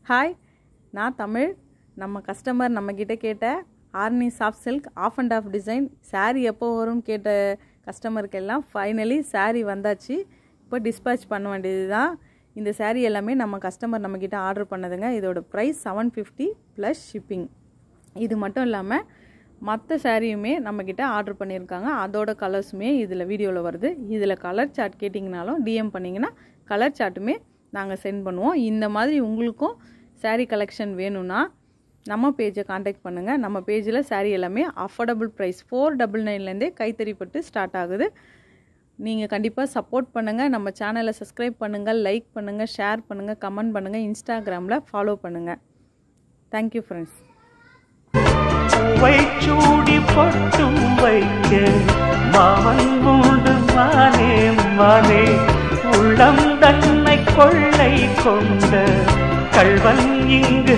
Hi, நான் தமிழ். நம்ம customer நம்மக்கிட்ட கேட்ட ஆர்னி soft silk half and half design sari எப்போ வரும்னு கேட்ட கஸ்டமருக்கெல்லாம் ஃபைனலி சாரீ வந்தாச்சு. இப்போ டிஸ்பேச் பண்ண வேண்டியது தான். இந்த சாரீ எல்லாமே நம்ம கஸ்டமர் நம்மக்கிட்ட ஆர்டர் பண்ணதுங்க. இதோட ப்ரைஸ் 750 ப்ளஸ் ஷிப்பிங். இது மட்டும் இல்லாமல் மற்ற சாரியுமே நம்மக்கிட்ட ஆர்டர் பண்ணியிருக்காங்க. அதோட கலர்ஸுமே இதில் வீடியோவில் வருது. இதில் கலர் சார்ட் கேட்டிங்கனாலும் டிஎம் பண்ணிங்கன்னா கலர் சார்ட்டுமே நாங்கள் சென்ட் பண்ணுவோம். இந்த மாதிரி உங்களுக்கும் சாரீ கலெக்ஷன் வேணும்னா நம்ம பேஜை காண்டாக்ட் பண்ணுங்கள். நம்ம பேஜில் சாரீ எல்லாமே அஃபோர்டபுள் ப்ரைஸ் 499லேருந்தே கைத்தறிப்பட்டு ஸ்டார்ட் ஆகுது. நீங்கள் கண்டிப்பாக சப்போர்ட் பண்ணுங்கள். நம்ம சேனலை சப்ஸ்கிரைப் பண்ணுங்கள், லைக் பண்ணுங்கள், ஷேர் பண்ணுங்கள், கமெண்ட் பண்ணுங்கள், இன்ஸ்டாகிராமில் ஃபாலோ பண்ணுங்கள். Thank you friends. சூடி பொட்டும் வைக்க மாமன் உண்டு மானே மானே, உள்ளம் தன்னை கொள்ளை கொண்ட கள்வன் இங்கு